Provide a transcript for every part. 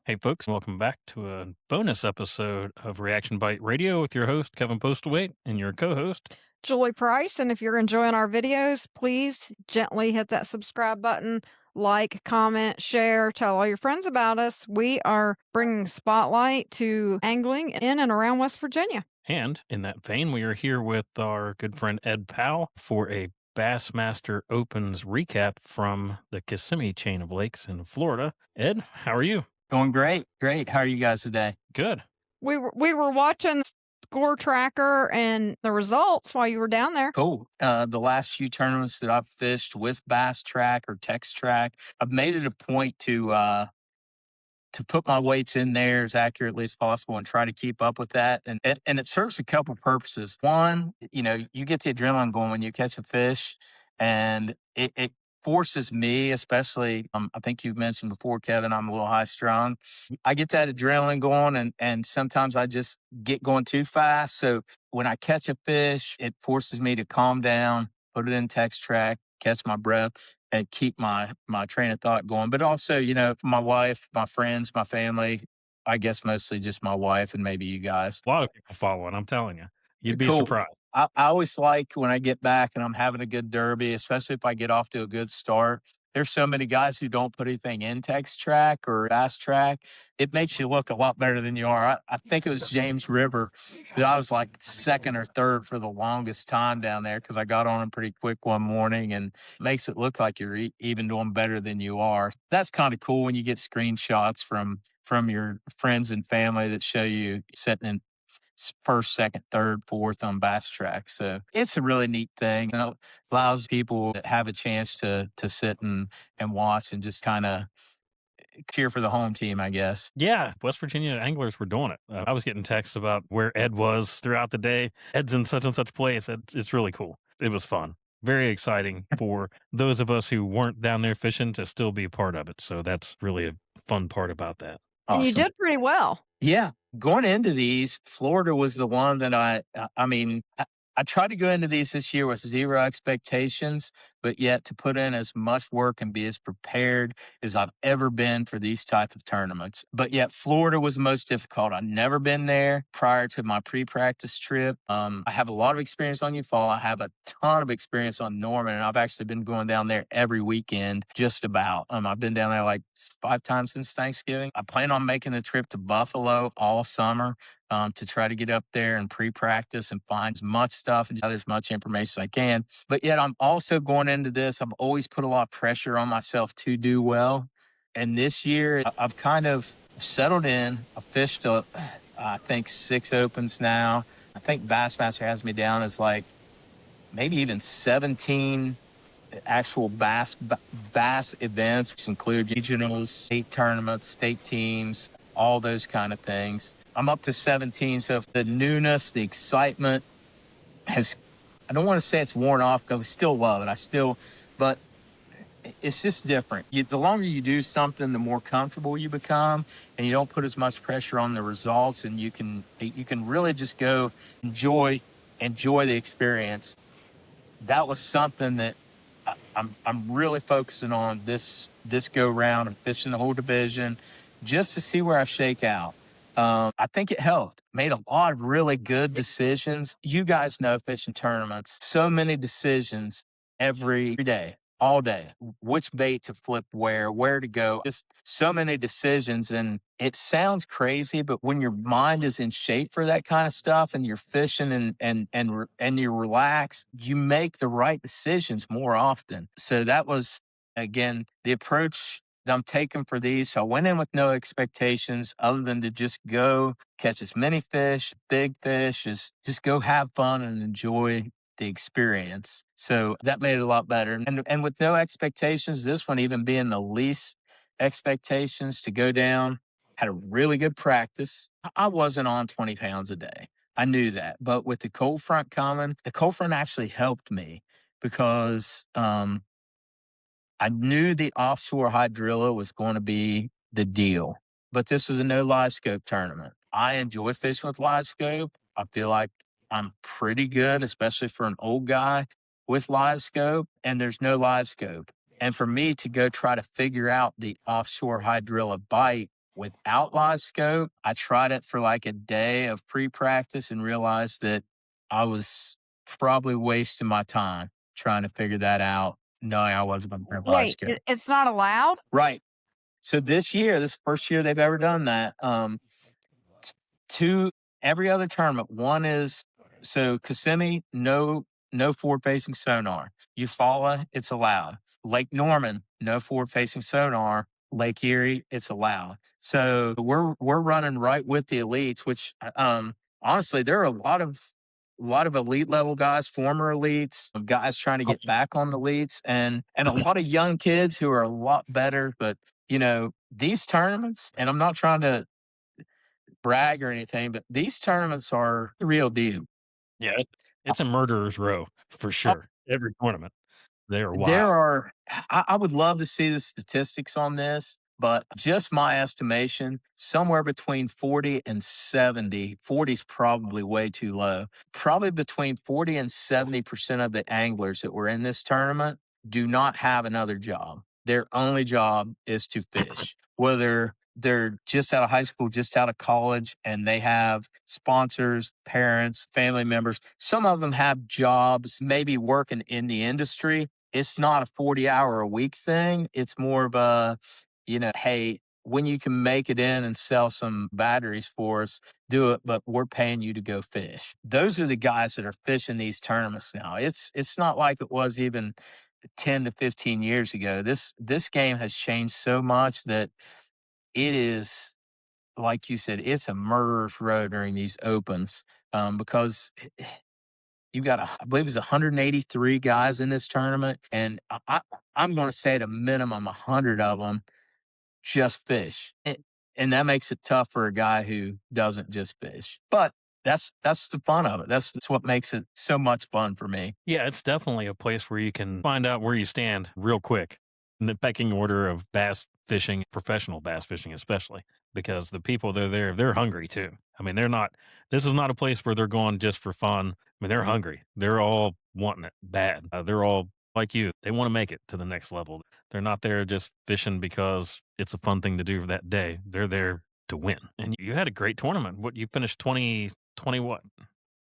Hey, folks, welcome back to a bonus episode of Reaction Bite Radio with your host, Kevin Postlewaite, and your co host. Julie Price. And if you're enjoying our videos, please gently hit that subscribe button, like, comment, share, tell all your friends about us. We are bringing spotlight to angling in and around West Virginia. And in that vein, we are here with our good friend Ed Powell for a Bassmaster Opens recap from the Kissimmee chain of lakes in Florida. Ed, how are you? Going great. Great. How are you guys today? Good. We were watching the score tracker and the results while you were down there. Cool. The last few tournaments that I've fished with Bass Track or Text Track, I've made it a point to put my weights in there as accurately as possible and try to keep up with that. And it serves a couple purposes. One, you get the adrenaline going when you catch a fish, and it forces me, especially, I think you've mentioned before, Kevin, I'm a little high strung. I get that adrenaline going, and sometimes I just get going too fast. So when I catch a fish, it forces me to calm down, put it in Text Track, catch my breath, and keep my train of thought going. But also, my wife, my friends, my family, I guess mostly just my wife and maybe you guys. A lot of people following, I'm telling you. You'd be Cool. surprised. I always like when I get back and I'm having a good derby, especially if I get off to a good start. There's so many guys who don't put anything in Text Track or Fast Track. It makes you look a lot better than you are. I think it was James River that I was like second or third for the longest time down there because I got on him pretty quick one morning, and makes it look like you're even doing better than you are. That's kind of cool when you get screenshots from your friends and family that show you sitting in first, second, third, fourth on Bass Track. So it's a really neat thing. It allows people that have a chance to sit and watch and just kind of cheer for the home team, I guess. Yeah, West Virginia anglers were doing it. I was getting texts about where Ed was throughout the day. Ed's in such and such place. It's really cool. It was fun. Very exciting for those of us who weren't down there fishing to still be a part of it. So that's really a fun part about that. And you Awesome. did pretty well. Yeah. Going into these, Florida was the one that I tried to go into these this year with zero expectations, but yet to put in as much work and be as prepared as I've ever been for these type of tournaments. But yet Florida was the most difficult. I'd never been there prior to my pre-practice trip. I have a lot of experience on Eufaula. I have a ton of experience on Norman, and I've actually been going down there every weekend, just about. I've been down there like 5 times since Thanksgiving. I plan on making the trip to Buffalo all summer to try to get up there and pre-practice and find as much stuff and gather as much information as I can. But yet I'm also going into this. I've always put a lot of pressure on myself to do well. And this year I've kind of settled in. I've fished, I think, 6 opens now. I think Bassmaster has me down as like maybe even 17 actual bass events, which include regionals, state tournaments, state teams, all those kind of things. I'm up to 17. So if the newness, the excitement I don't want to say it's worn off because I still love it. But it's just different. The longer you do something, the more comfortable you become, and you don't put as much pressure on the results, and you can really just go enjoy the experience. That was something that I'm really focusing on this go round and fishing the whole division just to see where I shake out. I think it helped. Made a lot of really good decisions. You guys know fishing tournaments, so many decisions every day, all day. Which bait to flip where to go. Just so many decisions. And it sounds crazy, but when your mind is in shape for that kind of stuff and you're fishing and you're relaxed, you make the right decisions more often. So that was, again, the approach that I'm taking for these. So I went in with no expectations other than to just go catch as many fish, big fish, as just go have fun and enjoy the experience. So that made it a lot better. And with no expectations, this one even being the least expectations to go down, had a really good practice. I wasn't on 20 pounds a day. I knew that. But with the cold front coming, the cold front actually helped me because I knew the offshore hydrilla was going to be the deal, but this was a no live scope tournament. I enjoy fishing with live scope. I feel like I'm pretty good, especially for an old guy with live scope, and there's no live scope. And for me to go try to figure out the offshore hydrilla bite without live scope. I tried it for like a day of pre-practice and realized that I was probably wasting my time trying to figure that out, knowing I wasn't going to have live Wait, scope. it's not allowed? Right. So this year, this first year they've ever done that. Two every other tournament. One is so Kissimmee, no forward facing sonar. Eufaula, it's allowed. Lake Norman, no forward facing sonar. Lake Erie, it's allowed. So we're running right with the elites, which honestly, there are a lot of elite level guys, former elites, guys trying to get back on the elites, and a lot of young kids who are a lot better. But these tournaments, and I'm not trying to brag or anything, but these tournaments are the real deal. Yeah, it's a murderer's row for Uh, sure. Every tournament, they are There wild. are, I would love to see the statistics on this, but just my estimation, somewhere between 40 and 70, 40 is probably way too low. Probably between 40 and 70% of the anglers that were in this tournament do not have another job. Their only job is to fish, whether they're just out of high school, just out of college, and they have sponsors, parents, family members. Some of them have jobs, maybe working in the industry. It's not a 40-hour a week thing. It's more of a, hey, when you can make it in and sell some batteries for us, do it, but we're paying you to go fish. Those are the guys that are fishing these tournaments now. It's not like it was even 10 to 15 years ago. This game has changed so much that it is, like you said, it's a murderer's row during these opens, because you got, I believe it's 183 guys in this tournament, and I'm going to say at a minimum 100 of them just fish, and that makes it tough for a guy who doesn't just fish. But that's the fun of it. That's what makes it so much fun for me. Yeah, it's definitely a place where you can find out where you stand real quick in the pecking order of bass fishing, professional bass fishing, especially because the people that are there, they're hungry too. I mean, this is not a place where they're going just for fun. I mean, they're hungry. They're all wanting it bad. They're all like you. They want to make it to the next level. They're not there just fishing because it's a fun thing to do for that day. They're there to win. And you had a great tournament. What you finished 20 what?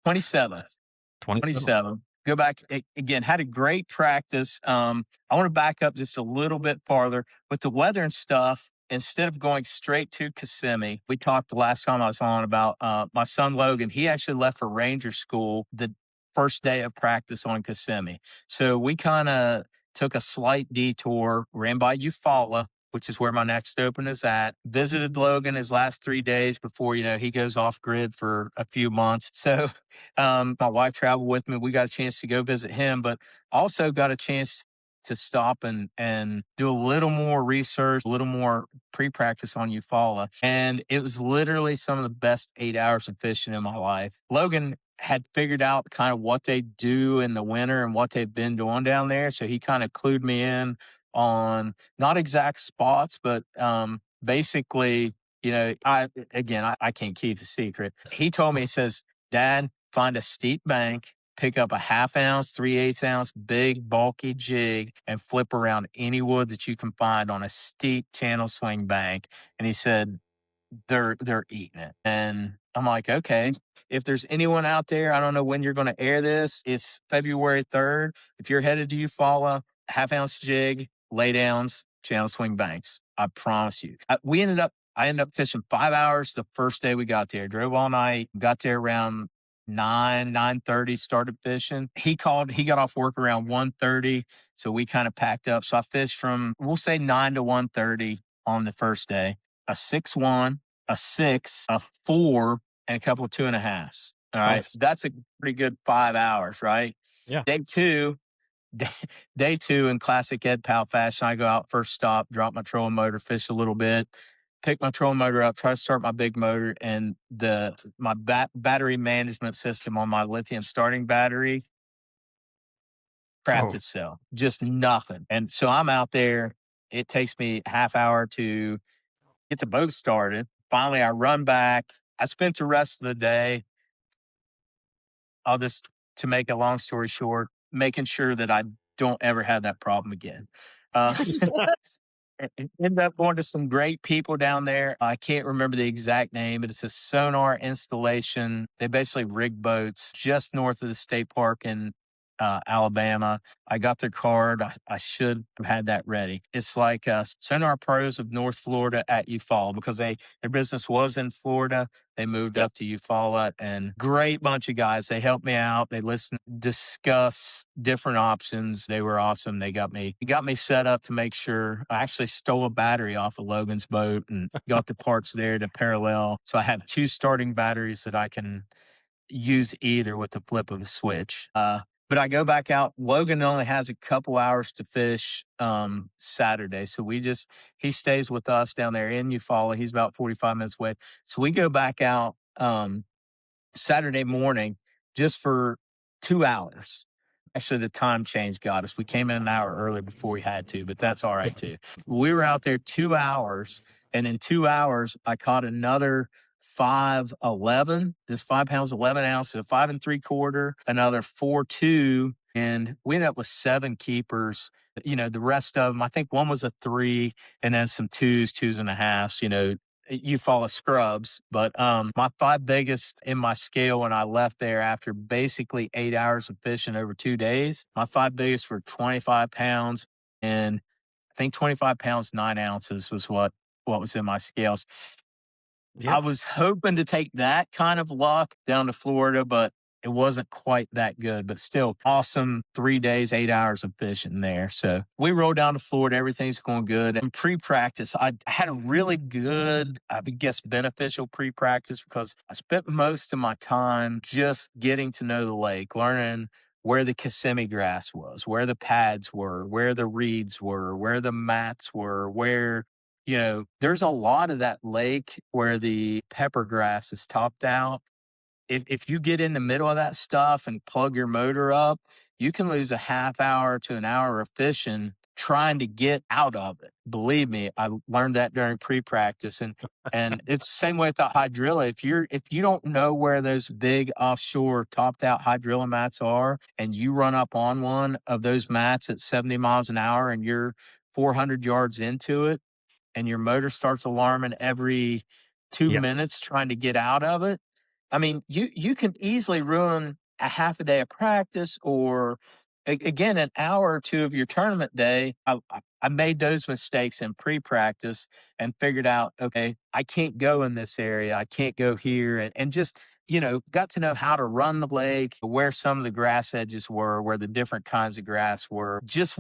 27th. 27. 27. Go back again, had a great practice. I want to back up just a little bit farther with the weather and stuff. Instead of going straight to Kissimmee, we talked the last time I was on about my son Logan. He actually left for Ranger School the first day of practice on Kissimmee. So we kind of took a slight detour, ran by Eufaula, which is where my next open is at. Visited Logan his last 3 days before, he goes off grid for a few months. So my wife traveled with me. We got a chance to go visit him, but also got a chance to stop and do a little more research, a little more pre-practice on Eufaula. And it was literally some of the best 8 hours of fishing in my life. Logan had figured out kind of what they do in the winter and what they've been doing down there. So he kind of clued me in on not exact spots, but basically, I can't keep a secret. He told me, he says, Dad, find a steep bank, pick up a half ounce, 3/8 ounce, big, bulky jig, and flip around any wood that you can find on a steep channel swing bank. And he said, they're eating it. And I'm like, okay, if there's anyone out there, I don't know when you're going to air this. It's February 3rd. If you're headed to Eufaula, half ounce jig, lay downs, channel swing banks. I promise you. I ended up fishing 5 hours the first day we got there. Drove all night, got there around 9:30, started fishing. He got off work around 1:30. So we kind of packed up. So I fished from, we'll say 9 to 1:30 on the first day, a 6-1, a 6, a 4, and a couple of 2.5s. All right. Nice. That's a pretty good 5 hours, right? Yeah. Day two, day, day two in classic Ed Powell fashion, I go out first stop, drop my trolling motor, fish a little bit, pick my trolling motor up, try to start my big motor, and my battery management system on my lithium starting battery crapped Oh, itself. Just nothing. And so I'm out there. It takes me a half hour to get the boat started. Finally, I run back. I spent the rest of the day, to make a long story short, making sure that I don't ever have that problem again. Uh, Ended up going to some great people down there. I can't remember the exact name, but it's a sonar installation. They basically rig boats just north of the state park in Alabama. I got their card. I should have had that ready. It's like Sonar Pros of North Florida at Eufaula because their business was in Florida. They moved Yep. up to Eufaula and great bunch of guys. They helped me out. They listened, discuss different options. They were awesome. Got me set up to make sure I actually stole a battery off of Logan's boat and got the parts there to parallel. So I have two starting batteries that I can use either with the flip of a switch. But I go back out. Logan only has a couple hours to fish Saturday. So he stays with us down there in Eufaula. He's about 45 minutes away. So we go back out Saturday morning just for 2 hours. Actually, the time change got us. We came in an hour early before we had to, but that's all right too. We were out there 2 hours, and in 2 hours, I caught another 511. This 5 pounds, 11 ounces, a 5 3/4, another 4.2, and we ended up with seven keepers. The rest of them, I think one was a three, and then some twos and a halves. You follow scrubs, but my five biggest in my scale when I left there after basically 8 hours of fishing over 2 days, my five biggest were 25 pounds, and I think 25 pounds 9 ounces was what was in my scales. I Yep. was hoping to take that kind of luck down to Florida, but it wasn't quite that good, but still awesome 3 days, 8 hours of fishing there. So we rolled down to Florida. Everything's going good. And pre practice, I had a really good, I guess, beneficial pre practice because I spent most of my time just getting to know the lake, learning where the Kissimmee grass was, where the pads were, where the reeds were, where the mats were, there's a lot of that lake where the pepper grass is topped out. If you get in the middle of that stuff and plug your motor up, you can lose a half hour to an hour of fishing trying to get out of it. Believe me, I learned that during pre-practice, and it's the same way with the hydrilla. If you don't know where those big offshore topped out hydrilla mats are, and you run up on one of those mats at 70 miles an hour and you're 400 yards into it, and your motor starts alarming every two Yep. minutes trying to get out of it, I mean, you can easily ruin a half a day of practice or again an hour or two of your tournament day. I made those mistakes in pre-practice and figured out, okay, I can't go in this area. I can't go here, and just got to know how to run the lake, where some of the grass edges were, where the different kinds of grass were, just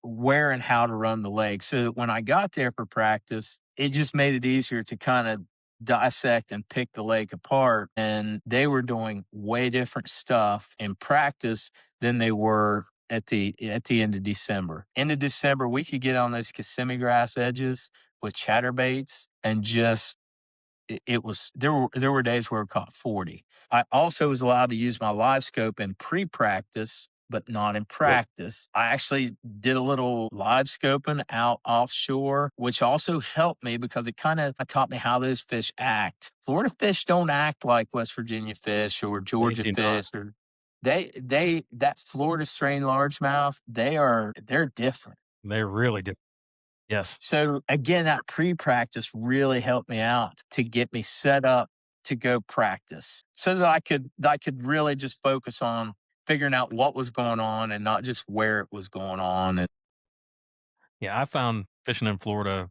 where and how to run the lake. So that when I got there for practice, it just made it easier to kind of dissect and pick the lake apart. And they were doing way different stuff in practice than they were at the end of December. End of December, we could get on those Kissimmee grass edges with chatterbaits and just it was there were days where I caught 40. I also was allowed to use my live scope in pre-practice, but not in practice. I actually did a little live scoping out offshore, which also helped me because it kind of taught me how those fish act. Florida fish don't act like West Virginia fish or They Georgia do not. fish or that Florida strain largemouth, they're different. They're really different. Yes. So again, that pre-practice really helped me out to get me set up to go practice so that I could really just focus on figuring out what was going on and not just where it was going on. And Yeah, I found fishing in Florida,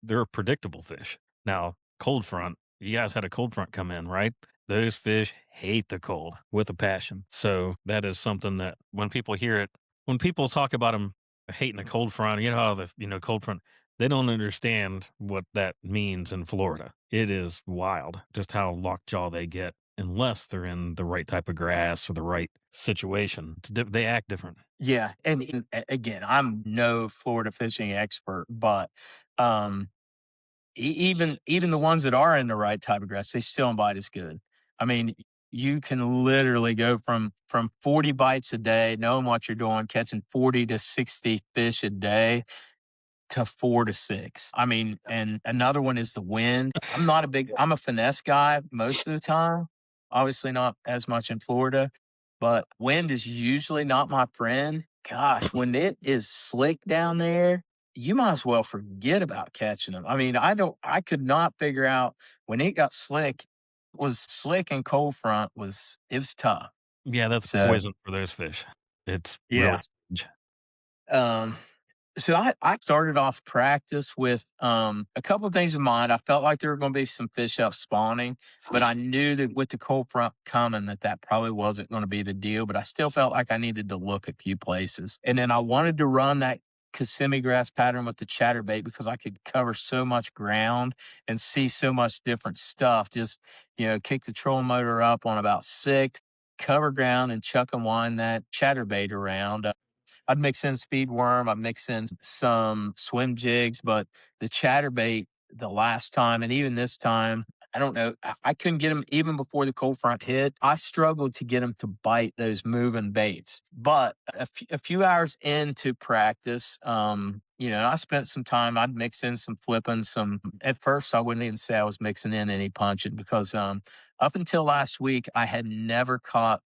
they're predictable fish. Now, cold front, you guys had a cold front come in, right? Those fish hate the cold with a passion. So that is something that when people hear it, when people talk about them hating a cold front, how cold front, they don't understand what that means in Florida. It is wild just how lockjaw they get unless they're in the right type of grass or the right situation. They act different. yeah, and again, I'm no Florida fishing expert, but um, even the ones that are in the right type of grass, they still don't bite as good. I mean, you can literally go from 40 bites a day, knowing what you're doing, catching 40 to 60 fish a day to 4 to 6. I mean, and another one is the wind. I'm a finesse guy most of the time. Obviously not as much in Florida, but wind is usually not my friend. Gosh, when it is slick down there, you might as well forget about catching them. I mean, I could not figure out when it got slick, was slick and cold front it was tough. Yeah, that's So poison for those fish. It's really yeah. strange. Um, So I started off practice with a couple of things in mind. I felt like there were going to be some fish up spawning, but I knew that with the cold front coming, that probably wasn't going to be the deal. But I still felt like I needed to look a few places, and then I wanted to run that Kissimmee grass pattern with the chatterbait because I could cover so much ground and see so much different stuff. Just kick the trolling motor up on about six, cover ground, and chuck and wind that chatterbait around. I'd mix in speed worm, I'd mix in some swim jigs, but the chatterbait the last time and even this time, I don't know, I couldn't get them even before the cold front hit. I struggled to get them to bite those moving baits. But a few hours into practice, I spent some time. I'd mix in some flipping, some. At first, I wouldn't even say I was mixing in any punching because up until last week, I had never caught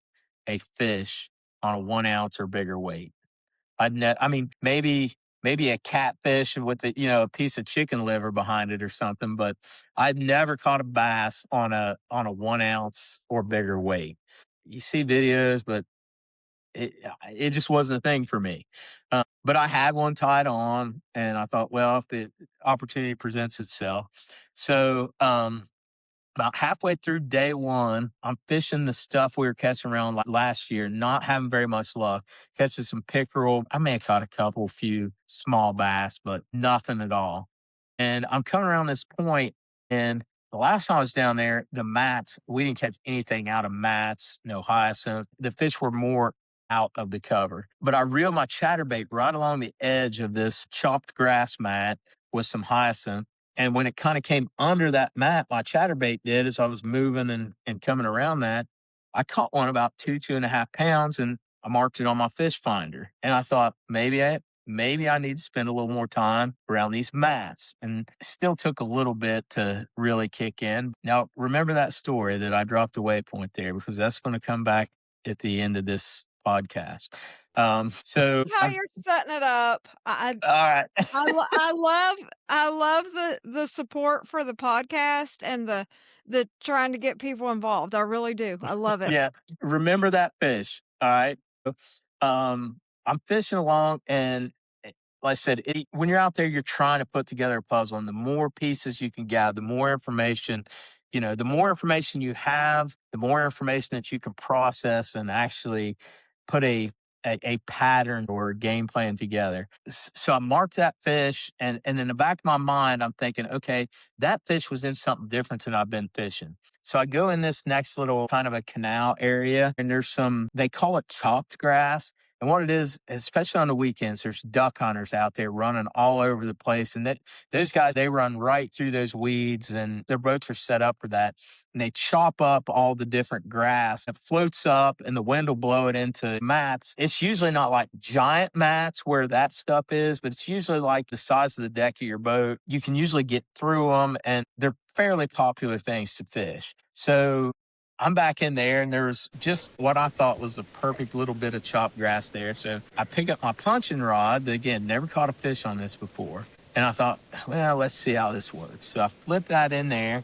a fish on a 1 ounce or bigger weight. I mean, maybe a catfish with a piece of chicken liver behind it or something, but I've never caught a bass on a 1 ounce or bigger weight. You see videos, but it just wasn't a thing for me. But I had one tied on, and I thought, well, if the opportunity presents itself, so about halfway through day one, I'm fishing the stuff we were catching around last year, not having very much luck. Catching some pickerel. I may have caught a couple, few small bass, but nothing at all. And I'm coming around this point, and the last time I was down there, the mats, we didn't catch anything out of mats, no hyacinth. The fish were more out of the cover. But I reeled my chatterbait right along the edge of this chopped grass mat with some hyacinth. And when it kind of came under that mat, my chatterbait did as I was moving and coming around that, I caught one about 2.5 pounds, and I marked it on my fish finder. And I thought maybe I need to spend a little more time around these mats. And it still took a little bit to really kick in. Now, remember that story that I dropped a waypoint there because that's going to come back at the end of this podcast. So How I'm you're setting it up. all right. I love the support for the podcast and the trying to get people involved. I really do. I love it. Yeah, remember that fish, all right? I'm fishing along, and like I said, when you're out there, you're trying to put together a puzzle, and the more pieces you can gather, the more information, the more information you have, the more information that you can process and actually put a pattern or a game plan together. So I marked that fish, and in the back of my mind, I'm thinking, okay, that fish was in something different than I've been fishing. So I go in this next little kind of a canal area, and there's they call it chopped grass. And what it is, especially on the weekends, there's duck hunters out there running all over the place. And those guys, they run right through those weeds, and their boats are set up for that. And they chop up all the different grass. It floats up, and the wind will blow it into mats. It's usually not like giant mats where that stuff is, but it's usually like the size of the deck of your boat. You can usually get through them, and they're fairly popular things to fish. So I'm back in there, and there's just what I thought was the perfect little bit of chopped grass there. So I pick up my punching rod. Again, never caught a fish on this before. And I thought, well, let's see how this works. So I flip that in there,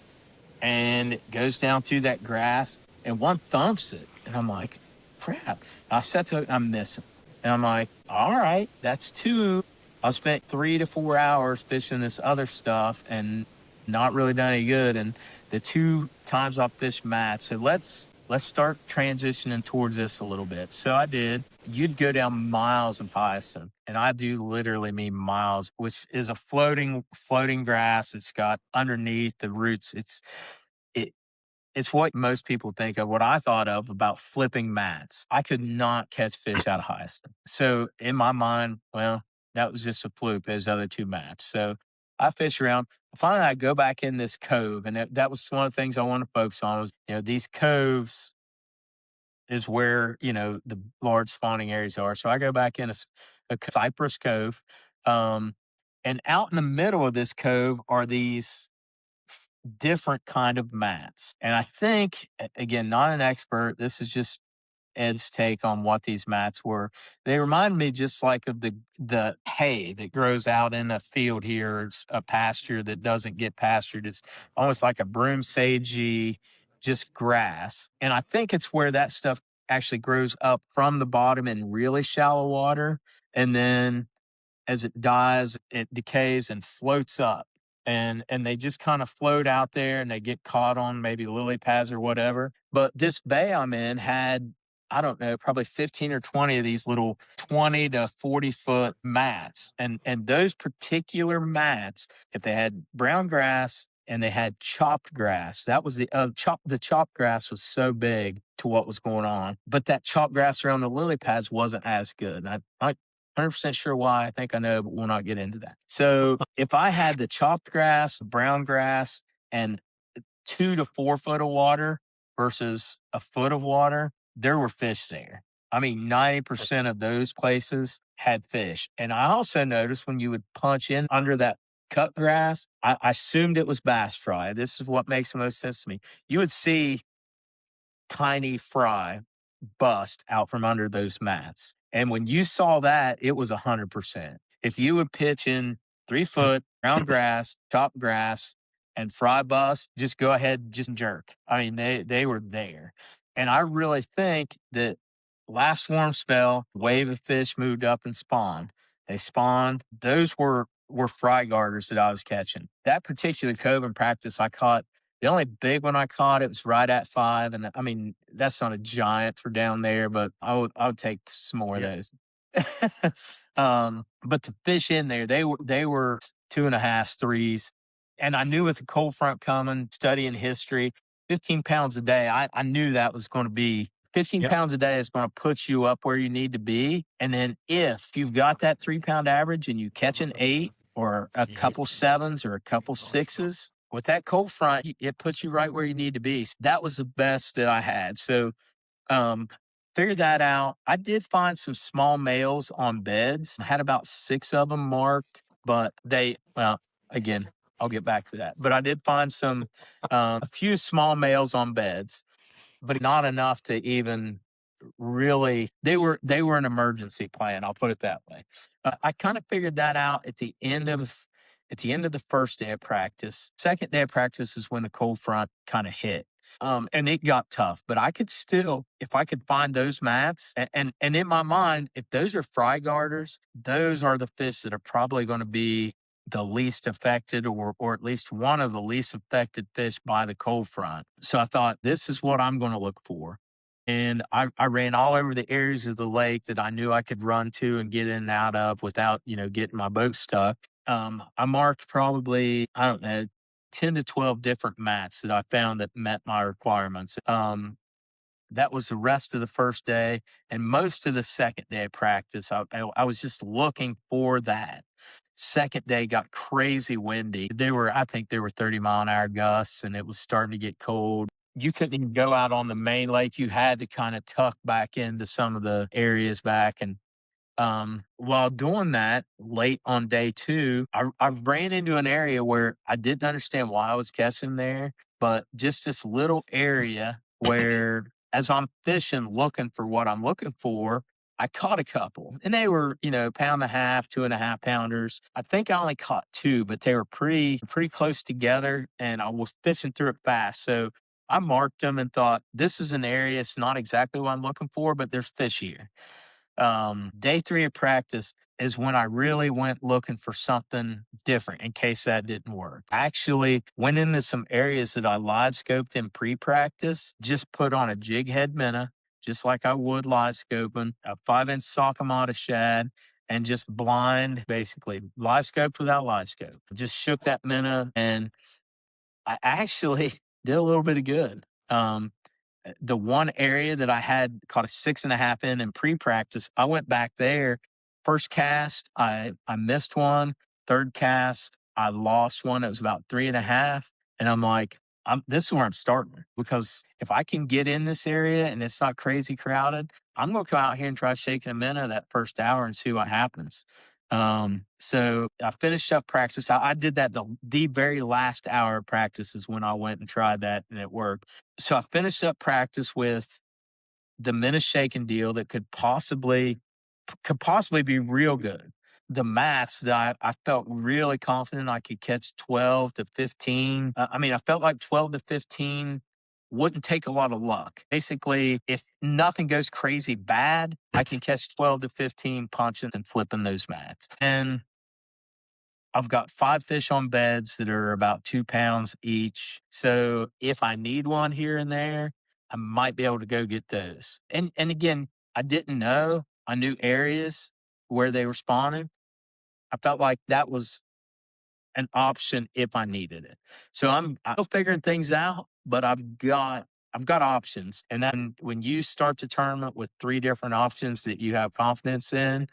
and it goes down through that grass, and one thumps it. And I'm like, crap. I set to it, and I'm missing. And I'm like, all right, that's two. I spent 3 to 4 hours fishing this other stuff and not really done any good. And the 2 times I fished mats. So let's start transitioning towards this a little bit. So I did. You'd go down miles of hyacinth, and I do literally mean miles, which is a floating grass. It's got underneath the roots. It it's what most people think of, what I thought of about flipping mats. I could not catch fish out of hyacinth. So in my mind, well, that was just a fluke, those other two mats. So I fish around. Finally, I go back in this cove, and that was one of the things I wanted to focus on was, these coves is where, the large spawning areas are. So I go back in a cypress cove. Um, and out in the middle of this cove are these different kind of mats. And I think, again, not an expert, this is just Ed's take on what these mats were. They remind me just like of the hay that grows out in a field here, a pasture that doesn't get pastured. It's almost like a broom sagey, just grass. And I think it's where that stuff actually grows up from the bottom in really shallow water. And then as it dies, it decays and floats up. And they just kind of float out there and they get caught on maybe lily pads or whatever. But this bay I'm in had, I don't know, probably 15 or 20 of these little 20 to 40-foot mats. And those particular mats, if they had brown grass and they had chopped grass, that was the chopped grass was so big to what was going on. But that chopped grass around the lily pads wasn't as good. I 100% sure why. I think I know, but we'll not get into that. So if I had the chopped grass, brown grass, and 2 to 4 foot of water versus a foot of water, there were fish there. I mean, 90% of those places had fish. And I also noticed when you would punch in under that cut grass, I assumed it was bass fry. This is what makes the most sense to me. You would see tiny fry bust out from under those mats. And when you saw that, it was 100%. If you would pitch in 3 foot round grass, top grass, and fry bust, just go ahead, just jerk. I mean, they were there. And I really think that last warm spell, wave of fish moved up and spawned. They spawned. Those were fry garters that I was catching. That particular cove in practice, I caught the only big one I caught, it was right at 5, and I mean, that's not a giant for down there, but I would take some more of Yeah. those. But the fish in there, they were 2.5s, 3s, and I knew with the cold front coming, studying history, 15 pounds a day, I knew that was gonna be 15 Yep. pounds a day is gonna put you up where you need to be, and then if you've got that 3-pound average and you catch an 8 or a couple 7s or a couple 6s, with that cold front, it puts you right where you need to be. That was the best that I had. So, um, figured that out. I did find some small males on beds. I had about 6 of them marked, but well, again, I'll get back to that. But I did find a few small males on beds, but not enough to even really they were an emergency plan, I'll put it that way. I kind of figured that out at the end of the first day of practice. Second day of practice is when the cold front kind of hit. And it got tough, but I could still, if I could find those mats, and in my mind, if those are fry garters, those are the fish that are probably going to be the least affected, or at least one of the least affected fish by the cold front. So I thought, this is what I'm going to look for. And I ran all over the areas of the lake that I knew I could run to and get in and out of without, getting my boat stuck. I marked probably, I don't know, 10 to 12 different mats that I found that met my requirements. That was the rest of the first day and most of the second day of practice. I was just looking for that. Second day got crazy windy. I think there were 30-mile-an-hour gusts, and it was starting to get cold. You couldn't even go out on the main lake. You had to kind of tuck back into some of the areas back. And while doing that, late on day 2, I ran into an area where I didn't understand why I was catching there, but just this little area where, as I'm fishing, looking for what I'm looking for, I caught a couple, and they were, pound and a half, 2.5 pounders. I think I only caught 2, but they were pretty close together, and I was fishing through it fast. So I marked them and thought, this is an area. It's not exactly what I'm looking for, but there's fish here. Day 3 of practice is when I really went looking for something different in case that didn't work. I actually went into some areas that I live scoped in pre-practice, just put on a jig head minnow, just like I would live scoping, a 5-inch Sakamata shad, and just blind, basically live scoped without live scope. Just shook that minnow, and I actually did a little bit of good. The one area that I had caught a 6.5 in pre-practice, I went back there. First cast, I missed one. Third cast, I lost one. It was about 3.5. And I'm like, this is where I'm starting, because if I can get in this area and it's not crazy crowded, I'm going to come out here and try shaking a minnow that first hour and see what happens. So I finished up practice. I did that the very last hour of practice is when I went and tried that, and it worked. So I finished up practice with the minnow shaking deal that could possibly be real good. The mats that I felt really confident I could catch 12 to 15. I mean, I felt like 12 to 15 wouldn't take a lot of luck. Basically, if nothing goes crazy bad, I can catch 12 to 15 punching and flipping those mats. And I've got 5 fish on beds that are about 2 pounds each. So if I need one here and there, I might be able to go get those. And again, I didn't know. I knew areas where they were spawning. I felt like that was an option if I needed it. So I'm still figuring things out, but I've got options. And then when you start the tournament with 3 different options that you have confidence in,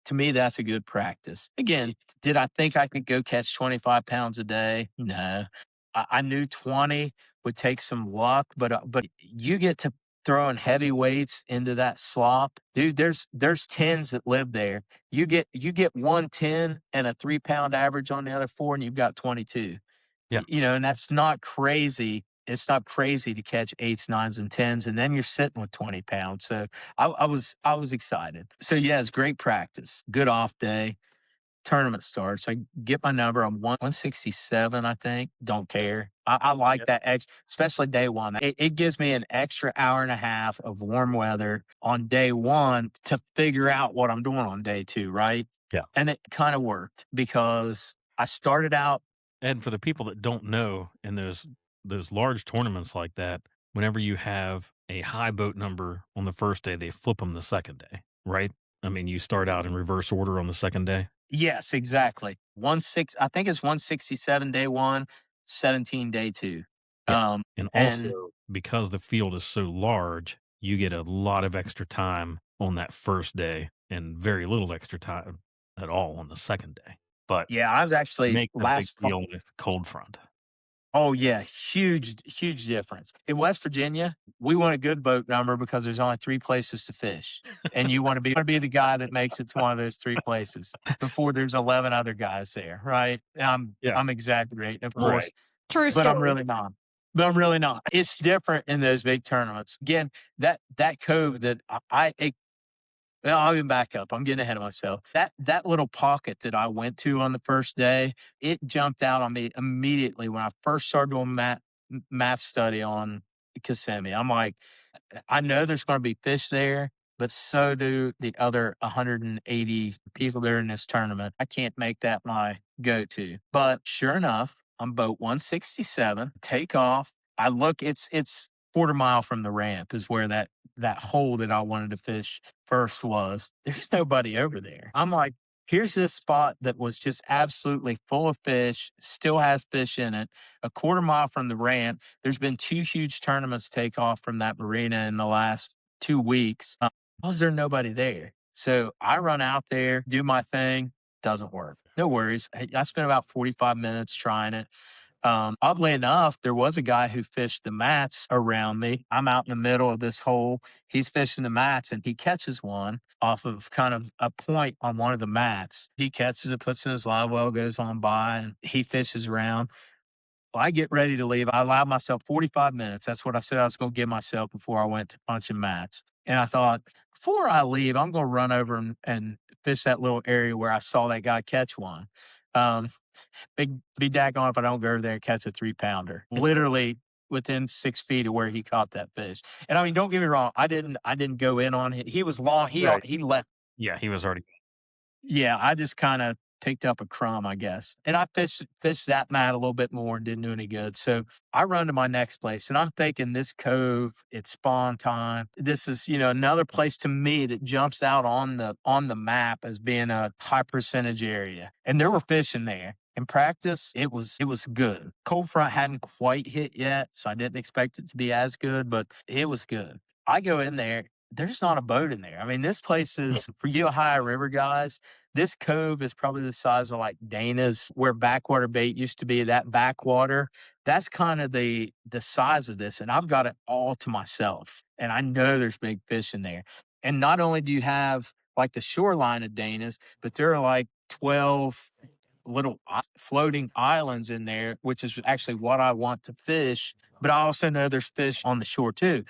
to me, that's a good practice. Again, did I think I could go catch 25 pounds a day? No. I knew 20 would take some luck, but you get to throwing heavy weights into that slop. Dude, there's tens that live there. You get 110 and a 3 pound average on the other four, and you've got 22. Yeah. And that's not crazy. It's not crazy to catch eights, nines, and tens, and then you're sitting with 20 pounds. So I was excited. So yeah, it's great practice. Good off day. Tournament starts. I get my number. I'm 167, I think. Don't care. I like Yep. that, especially day one. It gives me an extra hour and a half of warm weather on day one to figure out what I'm doing on day two, right? Yeah. And it kind of worked because I started out. And for the people that don't know, in those large tournaments like that, whenever you have a high boat number on the first day, they flip them the second day, right? I mean, you start out in reverse order on the second day. Yes, exactly. I think it's 167 day one, 17 day two. Yeah. Um, And and also, because the field is so large, you get a lot of extra time on that first day and very little extra time at all on the second day. But yeah, I was actually makes a big last deal with cold front. Oh yeah, huge difference. In West Virginia, we want a good boat number because there's only 3 places to fish, and you want to be the guy that makes it to one of those 3 places before there's 11 other guys there, right? Yeah. I'm exaggerating, of course, Right. True but I'm story. really not. But I'm really not. It's different in those big tournaments. Again, that cove that well, I'll even back up. I'm getting ahead of myself. That little pocket that I went to on the first day, it jumped out on me immediately when I first started doing map study on Kissimmee. I'm like, I know there's going to be fish there, but so do the other 180 people that are in this tournament. I can't make that my go-to. But sure enough, I'm boat 167, take off. I look, it's quarter mile from the ramp is where that hole that I wanted to fish first was. There's nobody over there. I'm like, here's this spot that was just absolutely full of fish, still has fish in it, a quarter mile from the ramp. There's been 2 huge tournaments take off from that marina in the last 2 weeks. Why is there nobody there? So I run out there, do my thing, doesn't work. No worries. I spent about 45 minutes trying it. Oddly enough, there was a guy who fished the mats around me. I'm out in the middle of this hole. He's fishing the mats and he catches one off of kind of a point on one of the mats. He catches it, puts it in his live well, goes on by, and he fishes around. Well, I get ready to leave. I allowed myself 45 minutes. That's what I said I was going to give myself before I went to punching mats. And I thought, before I leave, I'm going to run over and fish that little area where I saw that guy catch one. Um, be daggone if I don't go over there and catch a 3 pounder, literally within 6 feet of where he caught that fish. And I mean, don't get me wrong, I didn't go in on it. He was long. Right. He left. Yeah, he was already. Yeah, I just kind of picked up a crumb, I guess. And I fished that mat a little bit more and didn't do any good. So I run to my next place and I'm thinking this cove, it's spawn time. This is, another place to me that jumps out on the map as being a high percentage area. And there were fish in there. In practice, it was good. Cold front hadn't quite hit yet, so I didn't expect it to be as good, but it was good. I go in there, there's not a boat in there. I mean, this place is for you Ohio River guys. This cove is probably the size of like Dana's, where backwater bait used to be. That backwater, that's kind of the size of this, and I've got it all to myself. And I know there's big fish in there. And not only do you have like the shoreline of Dana's, but there are like 12 little floating islands in there, which is actually what I want to fish. But I also know there's fish on the shore too.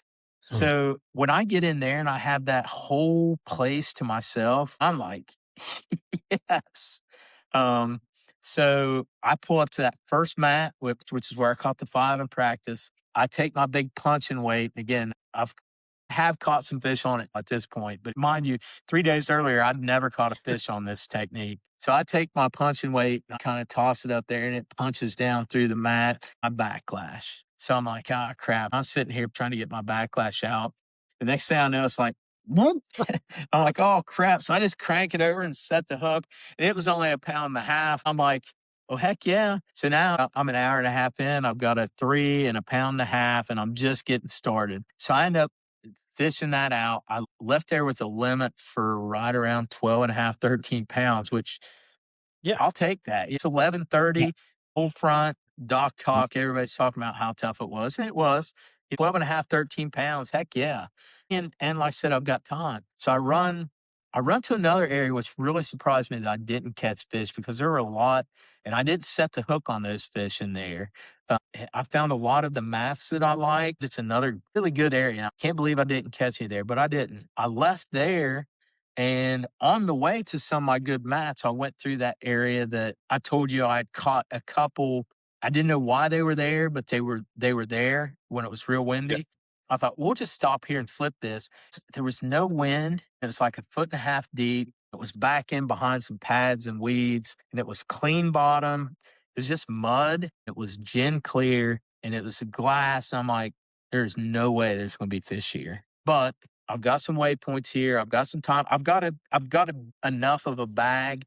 Mm. So when I get in there and I have that whole place to myself, I'm like, yes. Um, so I pull up to that first mat, which is where I caught the five in practice. I take my big punching weight. Again, I've have caught some fish on it at this point, but mind you, 3 days earlier, I'd never caught a fish on this technique. So I take my punching weight and I kind of toss it up there and it punches down through the mat. I backlash. So I'm like, ah, crap. I'm sitting here trying to get my backlash out. The next thing I know, it's like, whoop. I'm like, oh crap. So I just crank it over and set the hook. And it was only a pound and a half. I'm like, oh, heck yeah. So now I'm an hour and a half in. I've got a 3 and a pound and a half, and I'm just getting started. So I end up fishing that out. I left there with a limit for right around 12 and a half, 13 pounds, which Yeah. I'll take that. It's Yeah. 11:30, full front, dock Mm. talk. Everybody's talking about how tough it was. And it was. 12 and a half, 13 pounds. Heck yeah. And like I said, I've got time. So I run to another area, which really surprised me that I didn't catch fish because there were a lot, and I didn't set the hook on those fish in there. I found a lot of the mats that I liked. It's another really good area. I can't believe I didn't catch any there, but I didn't. I left there, and on the way to some of my good mats, I went through that area that I told you I'd caught a couple. I didn't know why they were there, but they were there when it was real Yeah. windy. I thought, we'll just stop here and flip this. There was no wind. It was like a foot and a half deep. It was back in behind some pads and weeds, and it was clean bottom. It was just mud. It was gin clear, and it was a glass. I'm like, there's no way there's going to be fish here. But I've got some waypoints here. I've got some time. Enough of a bag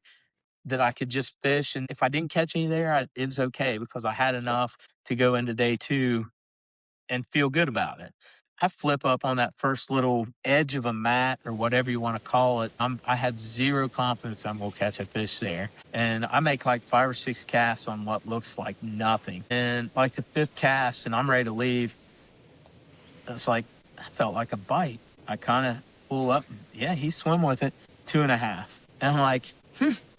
that I could just fish. And if I didn't catch any there, it was okay because I had Sure. enough to go into day two and feel good about it. I flip up on that first little edge of a mat or whatever you want to call it. I have zero confidence I'm going to catch a fish there. And I make like 5 or 6 casts on what looks like nothing. And like the fifth cast, and I'm ready to leave. It's like, I felt like a bite. I kind of pull up. Yeah, he swim with it, 2.5. And I'm like,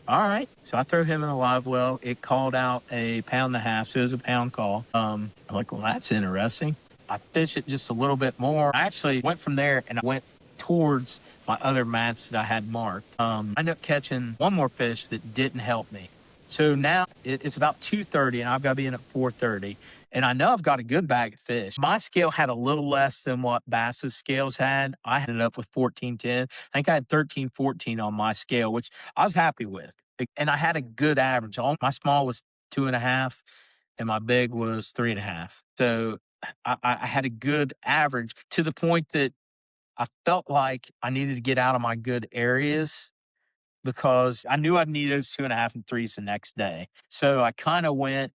all right. So I throw him in a live well. It called out a pound and a half. So it was a pound call. I'm like, well, that's interesting. I fish it just a little bit more. I actually went from there and I went towards my other mats that I had marked. I ended up catching one more fish that didn't help me. So now it's about 2:30 and I've got to be in at 4:30. And I know I've got a good bag of fish. My scale had a little less than what Bass's scales had. I ended up with 1410. I think I had 1314 on my scale, which I was happy with. And I had a good average. All my small was 2.5 and my big was 3.5. So I had a good average to the point that I felt like I needed to get out of my good areas because I knew I'd need those 2.5 and threes the next day. So I kind of went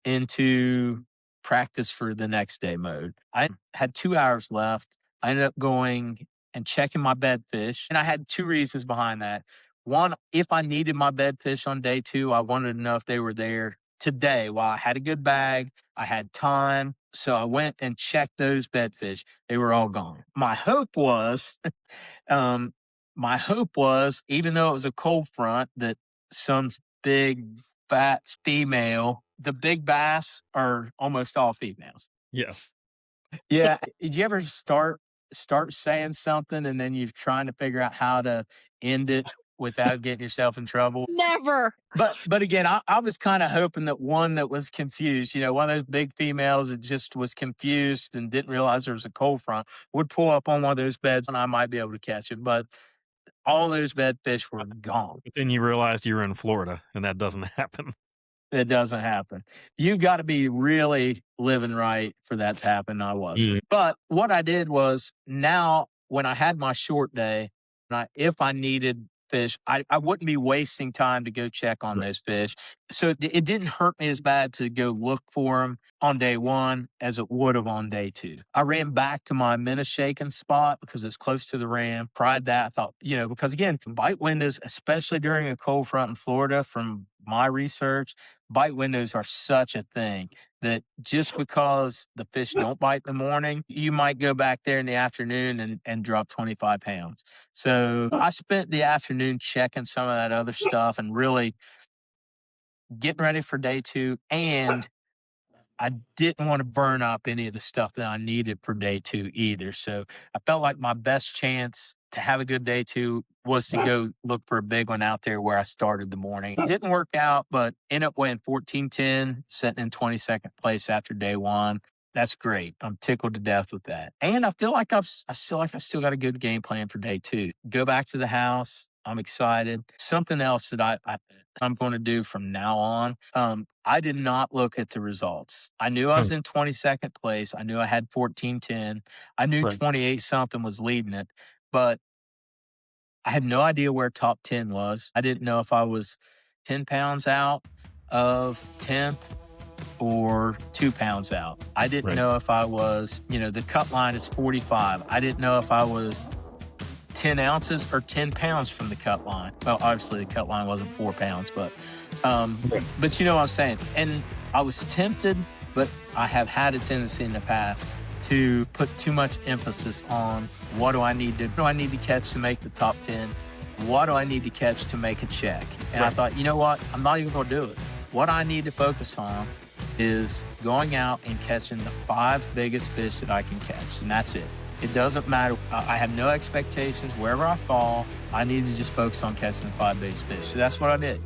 into practice for the next day mode. I had 2 hours left. I ended up going and checking my bed fish. And I had two reasons behind that. One, if I needed my bed fish on day two, I wanted to know if they were there today. While I had a good bag, I had time. So I went and checked those bed fish. They were all gone. Um, my hope was, even though it was a cold front, that some big fat female, the big bass are almost all females. Yes. Yeah. Did you ever start saying something and then you're trying to figure out how to end it without getting yourself in trouble? Never. But again, I was kind of hoping that one that was confused, one of those big females that just was confused and didn't realize there was a cold front would pull up on one of those beds and I might be able to catch it. But all those bed fish were gone. But then you realized you were in Florida, and that doesn't happen. It doesn't happen. You got to be really living right for that to happen. I wasn't. Yeah. But what I did was now when I had my short day, if I needed fish, I wouldn't be wasting time to go check on Right. those fish. So it didn't hurt me as bad to go look for them on day one as it would have on day two. I ran back to my Minneshaken spot because it's close to the ram. Tried that. I thought, because again, bite windows, especially during a cold front in Florida, from my research, bite windows are such a thing that just because the fish don't bite in the morning, you might go back there in the afternoon and drop 25 pounds. So I spent the afternoon checking some of that other stuff and really getting ready for day two. And I didn't want to burn up any of the stuff that I needed for day two either. So I felt like my best chance to have a good day two was to go look for a big one out there where I started the morning. It didn't work out, but ended up weighing 1410, sitting in 22nd place after day one. That's great. I'm tickled to death with that. And I feel like I feel like I've still got a good game plan for day two. Go back to the house. I'm excited. Something else that I'm going to do from now on. I did not look at the results. I knew I was Mm, in 22nd place. I knew I had 1410. I knew right. 28 something was leading it, but I had no idea where top 10 was. I didn't know if I was 10 pounds out of 10th or 2 pounds out. I didn't Right. know if I was, the cut line is 45. I didn't know if I was 10 ounces or 10 pounds from the cut line. Well, obviously the cut line wasn't 4 pounds, Right. but you know what I'm saying. And I was tempted, but I have had a tendency in the past to put too much emphasis on what do I need to catch to make the top 10? What do I need to catch to make a check? And I Right. thought, you know what? I'm not even going to do it. What I need to focus on is going out and catching the 5 biggest fish that I can catch. And that's it. It doesn't matter. I have no expectations. Wherever I fall, I need to just focus on catching the 5 biggest fish. So that's what I did.